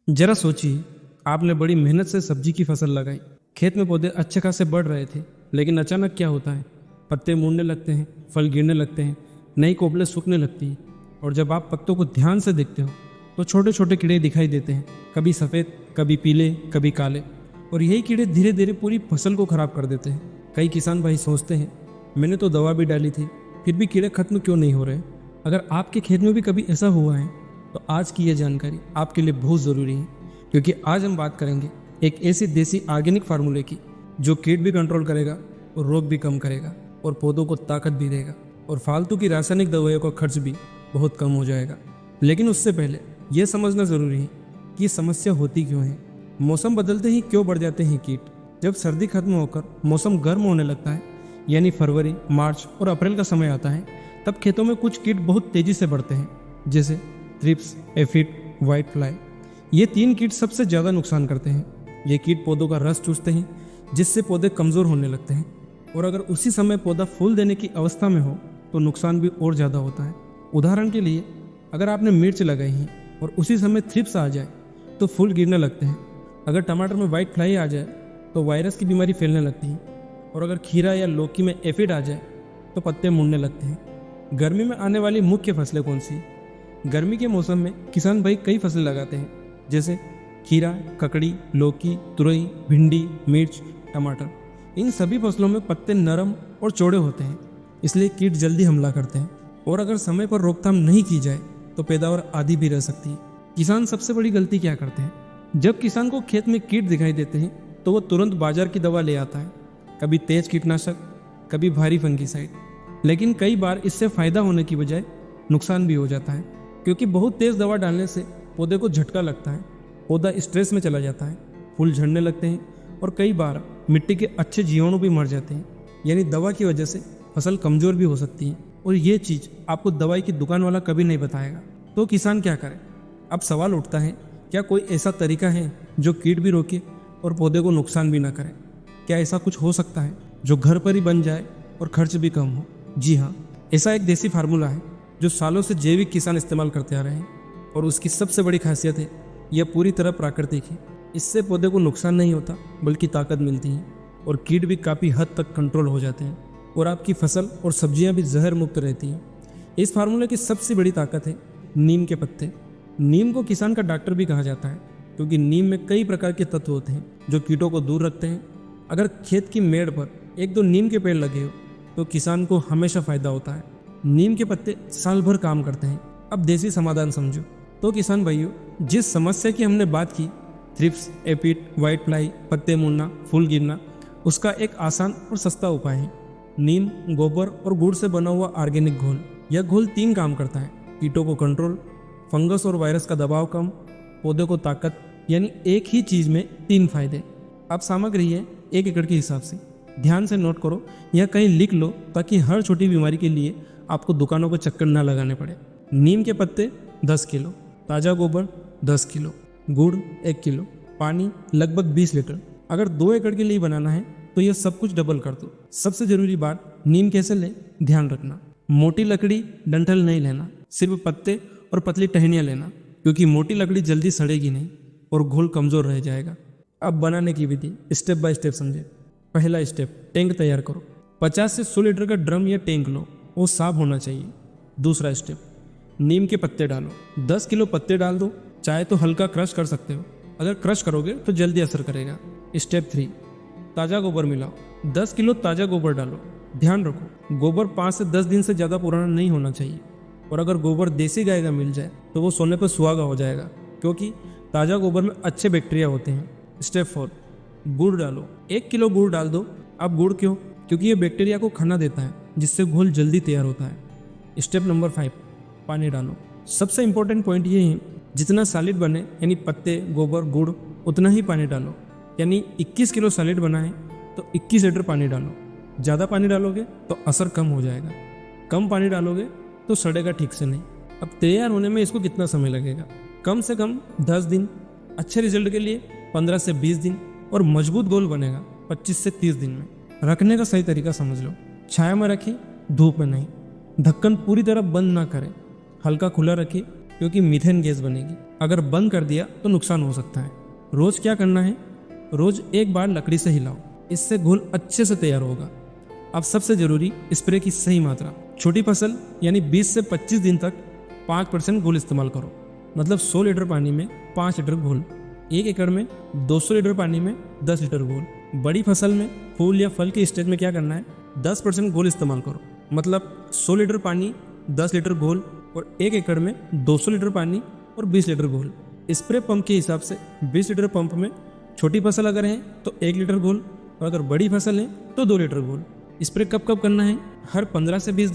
जरा सोचिए, आपने बड़ी मेहनत से सब्जी की फसल लगाई, खेत में पौधे अच्छे खासे बढ़ रहे थे, लेकिन अचानक क्या होता है? पत्ते मुड़ने लगते हैं, फल गिरने लगते हैं, नई कोपलें सूखने लगती हैं। और जब आप पत्तों को ध्यान से देखते हो तो छोटे छोटे कीड़े दिखाई देते हैं, कभी सफ़ेद, कभी पीले, कभी काले। और यही कीड़े धीरे धीरे पूरी फसल को खराब कर देते हैं। कई किसान भाई सोचते हैं, मैंने तो दवा भी डाली थी, फिर भी कीड़े खत्म क्यों नहीं हो रहे? अगर आपके खेत में भी कभी ऐसा हुआ है तो आज की यह जानकारी आपके लिए बहुत ज़रूरी है, क्योंकि आज हम बात करेंगे एक ऐसी देसी ऑर्गेनिक फार्मूले की जो कीट भी कंट्रोल करेगा और रोग भी कम करेगा और पौधों को ताकत भी देगा और फालतू की रासायनिक दवाइयों का खर्च भी बहुत कम हो जाएगा। लेकिन उससे पहले यह समझना ज़रूरी है कि ये समस्या होती क्यों है। मौसम बदलते ही क्यों बढ़ जाते हैं कीट? जब सर्दी खत्म होकर मौसम गर्म होने लगता है, यानी फरवरी, मार्च और अप्रैल का समय आता है, तब खेतों में कुछ कीट बहुत तेज़ी से बढ़ते हैं, जैसे थ्रिप्स, एफिड, व्हाइट फ्लाई। ये 3 कीट सबसे ज़्यादा नुकसान करते हैं। ये कीट पौधों का रस चूसते हैं, जिससे पौधे कमज़ोर होने लगते हैं। और अगर उसी समय पौधा फूल देने की अवस्था में हो तो नुकसान भी और ज़्यादा होता है। उदाहरण के लिए, अगर आपने मिर्च लगाई है और उसी समय थ्रिप्स आ जाए तो फूल गिरने लगते हैं। अगर टमाटर में व्हाइट फ्लाई आ जाए तो वायरस की बीमारी फैलने लगती है। और अगर खीरा या लौकी में एफिड आ जाए तो पत्ते मुड़ने लगते हैं। गर्मी में आने वाली मुख्य फसलें कौन सी? गर्मी के मौसम में किसान भाई कई फसलें लगाते हैं, जैसे खीरा, ककड़ी, लौकी, तुरई, भिंडी, मिर्च, टमाटर। इन सभी फसलों में पत्ते नरम और चौड़े होते हैं, इसलिए कीट जल्दी हमला करते हैं। और अगर समय पर रोकथाम नहीं की जाए तो पैदावार आधी भी रह सकती है। किसान सबसे बड़ी गलती क्या करते हैं? जब किसान को खेत में कीट दिखाई देते हैं तो वो तुरंत बाजार की दवा ले आता है, कभी तेज कीटनाशक, कभी भारी फंगीसाइड। लेकिन कई बार इससे फायदा होने की बजाय नुकसान भी हो जाता है, क्योंकि बहुत तेज दवा डालने से पौधे को झटका लगता है, पौधा स्ट्रेस में चला जाता है, फूल झड़ने लगते हैं और कई बार मिट्टी के अच्छे जीवाणु भी मर जाते हैं। यानी दवा की वजह से फसल कमज़ोर भी हो सकती है, और ये चीज़ आपको दवाई की दुकान वाला कभी नहीं बताएगा। तो किसान क्या करे? अब सवाल उठता है, क्या कोई ऐसा तरीका है जो कीट भी रोके और पौधे को नुकसान भी ना करे? क्या ऐसा कुछ हो सकता है जो घर पर ही बन जाए और खर्च भी कम हो? जी हाँ, ऐसा एक देसी फार्मूला है जो सालों से जैविक किसान इस्तेमाल करते आ रहे हैं। और उसकी सबसे बड़ी खासियत है, यह पूरी तरह प्राकृतिक है। इससे पौधे को नुकसान नहीं होता, बल्कि ताकत मिलती है और कीट भी काफ़ी हद तक कंट्रोल हो जाते हैं और आपकी फसल और सब्जियां भी जहर मुक्त रहती हैं। इस फार्मूले की सबसे बड़ी ताकत है नीम के पत्ते। नीम को किसान का डॉक्टर भी कहा जाता है, क्योंकि नीम में कई प्रकार के तत्व होते हैं जो कीटों को दूर रखते हैं। अगर खेत की मेड़ पर 1-2 नीम के पेड़ लगे हो तो किसान को हमेशा फायदा होता है। नीम के पत्ते साल भर काम करते हैं। अब देसी समाधान समझो। तो किसान भाइयों, जिस समस्या की हमने बात की, थ्रिप्स, एफिड, व्हाइट फ्लाई, पत्ते मुड़ना, फूल गिरना, उसका एक आसान और सस्ता उपाय है नीम, गोबर और गुड़ से बना हुआ ऑर्गेनिक घोल। यह घोल 3 काम करता है: कीटों को कंट्रोल, फंगस और वायरस का दबाव कम, पौधे को ताकत। यानी एक ही चीज में 3 फायदे। अब सामग्री है 1 एकड़ के हिसाब से। ध्यान से नोट करो या कहीं लिख लो, ताकि हर छोटी बीमारी के लिए आपको दुकानों पर चक्कर ना लगाने पड़े। नीम के पत्ते 10 किलो, ताज़ा गोबर 10 किलो, गुड़ 1 किलो, पानी लगभग 20 लीटर। अगर 2 एकड़ के लिए बनाना है तो यह सब कुछ डबल कर दो। सबसे जरूरी बात, नीम कैसे लें, ध्यान रखना। मोटी लकड़ी, डंठल नहीं लेना, सिर्फ पत्ते और पतली टहनियाँ लेना, क्योंकि मोटी लकड़ी जल्दी सड़ेगी नहीं और घोल कमज़ोर रह जाएगा। अब बनाने की विधि स्टेप बाय स्टेप समझे। पहला स्टेप, टैंक तैयार करो। 50 से 100 लीटर का ड्रम या टैंक लो, वो साफ होना चाहिए। दूसरा स्टेप, नीम के पत्ते डालो। 10 किलो पत्ते डाल दो, चाहे तो हल्का क्रश कर सकते हो, अगर क्रश करोगे तो जल्दी असर करेगा। स्टेप 3, ताज़ा गोबर मिलाओ। 10 किलो ताज़ा गोबर डालो। ध्यान रखो, गोबर 5 से 10 दिन से ज़्यादा पुराना नहीं होना चाहिए। और अगर गोबर देसी गाय का मिल जाए तो वो सोने पर सुहागा हो जाएगा, क्योंकि ताज़ा गोबर में अच्छे बैक्टीरिया होते हैं। स्टेप 4, गुड़ डालो। 1 किलो गुड़ डाल दो। अब गुड़ क्यों? क्योंकि ये बैक्टीरिया को खाना देता है, जिससे घोल जल्दी तैयार होता है। स्टेप नंबर 5, पानी डालो। सबसे इंपॉर्टेंट पॉइंट ये है, जितना सॉलिड बने, यानी पत्ते, गोबर, गुड़, उतना ही पानी डालो। यानी 21 किलो सॉलिड बना है तो 21 लीटर पानी डालो। ज़्यादा पानी डालोगे तो असर कम हो जाएगा, कम पानी डालोगे तो सड़ेगा ठीक से नहीं। अब तैयार होने में इसको कितना समय लगेगा? कम से कम 10 दिन, अच्छे रिजल्ट के लिए 15 से 20 दिन, और मजबूत घोल बनेगा 25 से 30 दिन में। रखने का सही तरीका समझ लो। छाया में रखिए, धूप में नहीं। ढक्कन पूरी तरह बंद ना करें, हल्का खुला रखिए, क्योंकि मीथेन गैस बनेगी। अगर बंद कर दिया तो नुकसान हो सकता है। रोज क्या करना है, रोज एक बार लकड़ी से हिलाओ, इससे घोल अच्छे से तैयार होगा। अब सबसे जरूरी, स्प्रे की सही मात्रा। छोटी फसल यानी 20 से 25 दिन तक 5% घोल इस्तेमाल करो, मतलब 100 लीटर पानी में 5 लीटर घोल। 1 एकड़ में 200 लीटर पानी में 10 लीटर घोल। बड़ी फसल में फूल या फल के स्टेज में क्या करना है, 10% घोल इस्तेमाल करो, मतलब 100 लीटर पानी 10 लीटर घोल, और 1 एकड़ में 200 लीटर पानी और 20 लीटर घोल। स्प्रे पंप के हिसाब से 20 लीटर पंप में छोटी फसल अगर है तो 1 लीटर घोल, और अगर बड़ी फसल है तो 2 लीटर घोल। स्प्रे कब कब करना है, हर 15 से 20 दिन